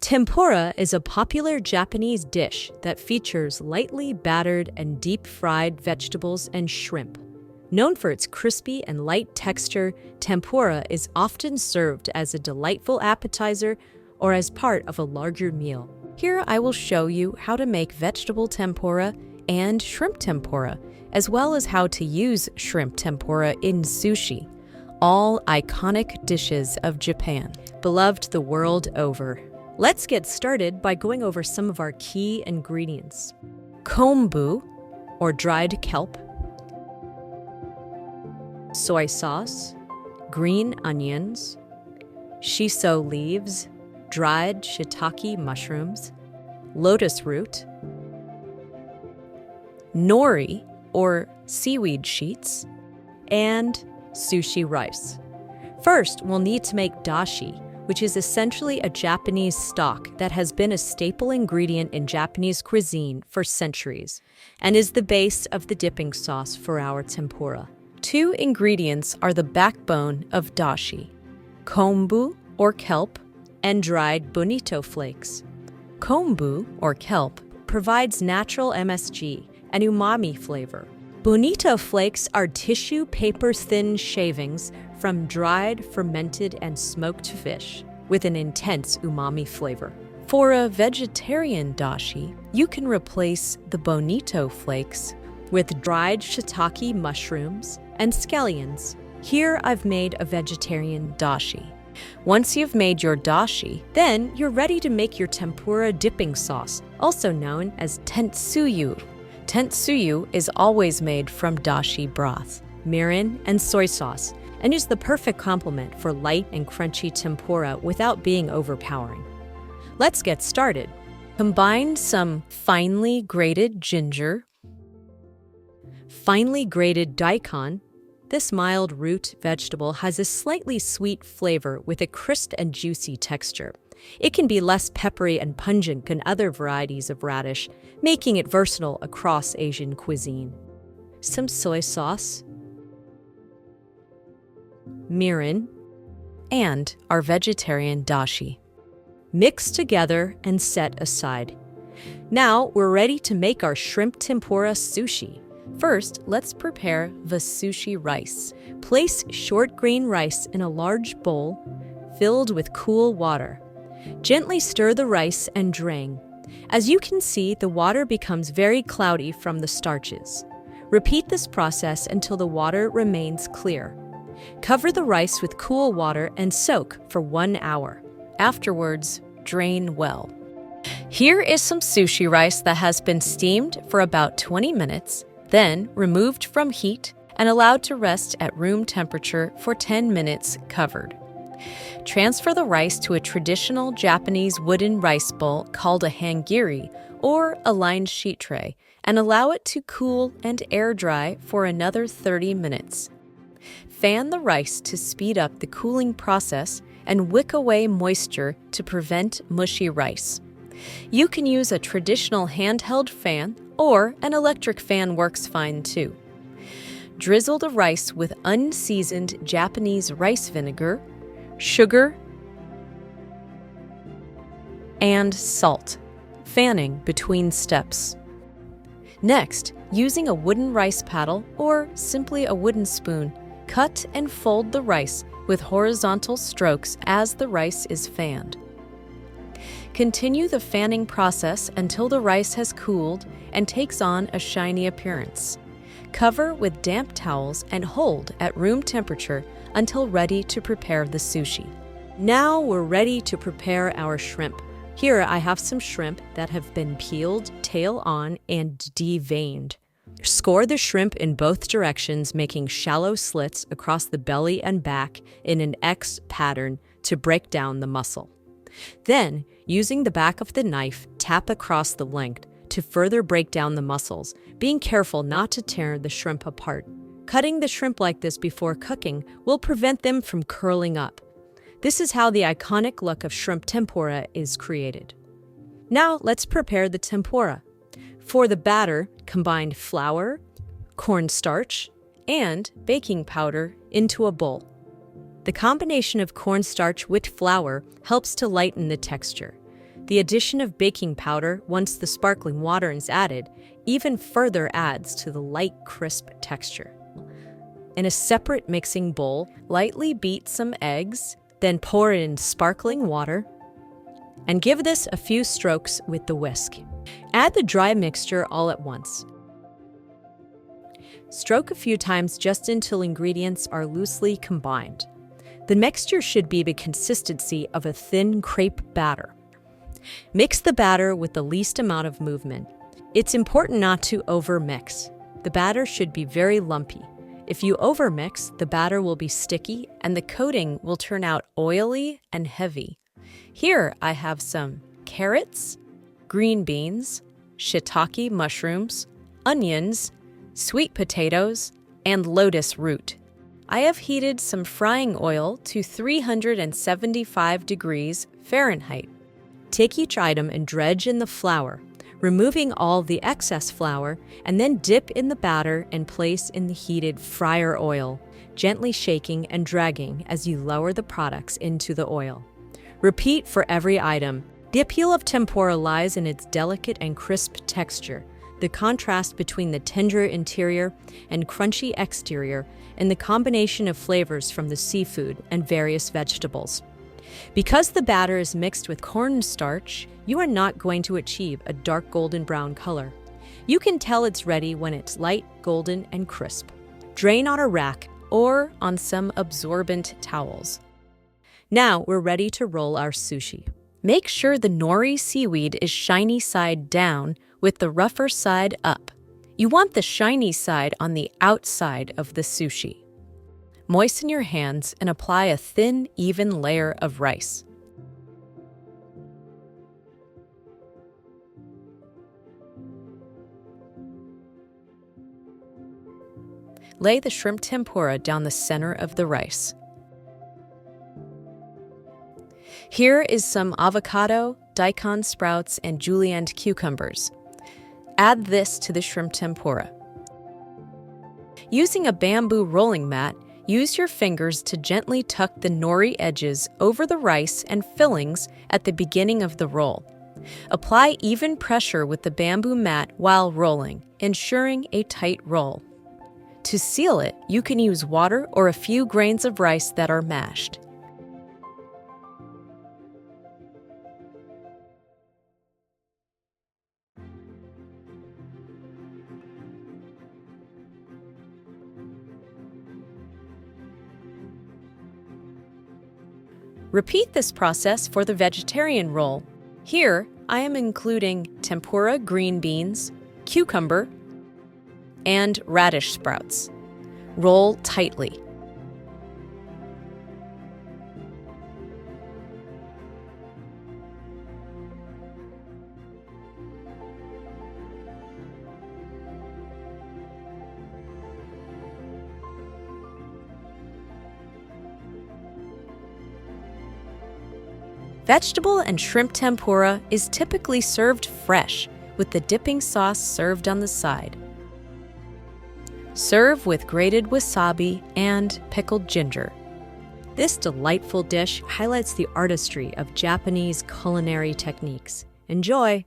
Tempura is a popular Japanese dish that features lightly battered and deep-fried vegetables and shrimp. Known for its crispy and light texture, tempura is often served as a delightful appetizer or as part of a larger meal. Here I will show you how to make vegetable tempura and shrimp tempura, as well as how to use shrimp tempura in sushi, all iconic dishes of Japan, beloved the world over. Let's get started by going over some of our key ingredients. Kombu, or dried kelp, soy sauce, green onions, shiso leaves, dried shiitake mushrooms, lotus root, nori, or seaweed sheets, and sushi rice. First, we'll need to make dashi, which is essentially a Japanese stock that has been a staple ingredient in Japanese cuisine for centuries and is the base of the dipping sauce for our tempura. Two ingredients are the backbone of dashi: kombu, or kelp, and dried bonito flakes. Kombu, or kelp, provides natural MSG and umami flavor. Bonito flakes are tissue paper-thin shavings from dried, fermented, and smoked fish with an intense umami flavor. For a vegetarian dashi, you can replace the bonito flakes with dried shiitake mushrooms and scallions. Here I've made a vegetarian dashi. Once you've made your dashi, then you're ready to make your tempura dipping sauce, also known as tentsuyu. Tentsuyu is always made from dashi broth, mirin, and soy sauce, and is the perfect complement for light and crunchy tempura without being overpowering. Let's get started. Combine some finely grated ginger, finely grated daikon. This mild root vegetable has a slightly sweet flavor with a crisp and juicy texture. It can be less peppery and pungent than other varieties of radish, making it versatile across Asian cuisine. Some soy sauce, mirin, and our vegetarian dashi. Mix together and set aside. Now we're ready to make our shrimp tempura sushi. First, let's prepare the sushi rice. Place short grain rice in a large bowl filled with cool water. Gently stir the rice and drain. As you can see, the water becomes very cloudy from the starches. Repeat this process until the water remains clear. Cover the rice with cool water and soak for 1 hour. Afterwards, drain well. Here is some sushi rice that has been steamed for about 20 minutes, then removed from heat and allowed to rest at room temperature for 10 minutes covered. Transfer the rice to a traditional Japanese wooden rice bowl called a hangiri, or a lined sheet tray, and allow it to cool and air dry for another 30 minutes. Fan the rice to speed up the cooling process and wick away moisture to prevent mushy rice. You can use a traditional handheld fan, or an electric fan works fine too. Drizzle the rice with unseasoned Japanese rice vinegar, sugar, and salt, fanning between steps. Next, using a wooden rice paddle or simply a wooden spoon, cut and fold the rice with horizontal strokes as the rice is fanned. Continue the fanning process until the rice has cooled and takes on a shiny appearance. Cover with damp towels and hold at room temperature until ready to prepare the sushi. Now we're ready to prepare our shrimp. Here I have some shrimp that have been peeled, tail on, and deveined. Score the shrimp in both directions, making shallow slits across the belly and back in an X pattern to break down the muscle. Then, using the back of the knife, tap across the length to further break down the muscles, being careful not to tear the shrimp apart. Cutting the shrimp like this before cooking will prevent them from curling up. This is how the iconic look of shrimp tempura is created. Now let's prepare the tempura. For the batter, combine flour, cornstarch, and baking powder into a bowl. The combination of cornstarch with flour helps to lighten the texture. The addition of baking powder, once the sparkling water is added, even further adds to the light, crisp texture. In a separate mixing bowl, lightly beat some eggs, then pour in sparkling water, and give this a few strokes with the whisk. Add the dry mixture all at once. Stroke a few times just until ingredients are loosely combined. The mixture should be the consistency of a thin crepe batter. Mix the batter with the least amount of movement. It's important not to overmix. The batter should be very lumpy. If you overmix, the batter will be sticky and the coating will turn out oily and heavy. Here I have some carrots, green beans, shiitake mushrooms, onions, sweet potatoes, and lotus root. I have heated some frying oil to 375 degrees Fahrenheit. Take each item and dredge in the flour, removing all the excess flour, and then dip in the batter and place in the heated fryer oil, gently shaking and dragging as you lower the products into the oil. Repeat for every item. The appeal of tempura lies in its delicate and crisp texture, the contrast between the tender interior and crunchy exterior, and the combination of flavors from the seafood and various vegetables. Because the batter is mixed with cornstarch, you are not going to achieve a dark golden brown color. You can tell it's ready when it's light, golden, and crisp. Drain on a rack or on some absorbent towels. Now we're ready to roll our sushi. Make sure the nori seaweed is shiny side down with the rougher side up. You want the shiny side on the outside of the sushi. Moisten your hands and apply a thin, even layer of rice. Lay the shrimp tempura down the center of the rice. Here is some avocado, daikon sprouts, and julienne cucumbers. Add this to the shrimp tempura. Using a bamboo rolling mat, use your fingers to gently tuck the nori edges over the rice and fillings at the beginning of the roll. Apply even pressure with the bamboo mat while rolling, ensuring a tight roll. To seal it, you can use water or a few grains of rice that are mashed. Repeat this process for the vegetarian roll. Here, I am including tempura green beans, cucumber, and radish sprouts. Roll tightly. Vegetable and shrimp tempura is typically served fresh, with the dipping sauce served on the side. Serve with grated wasabi and pickled ginger. This delightful dish highlights the artistry of Japanese culinary techniques. Enjoy!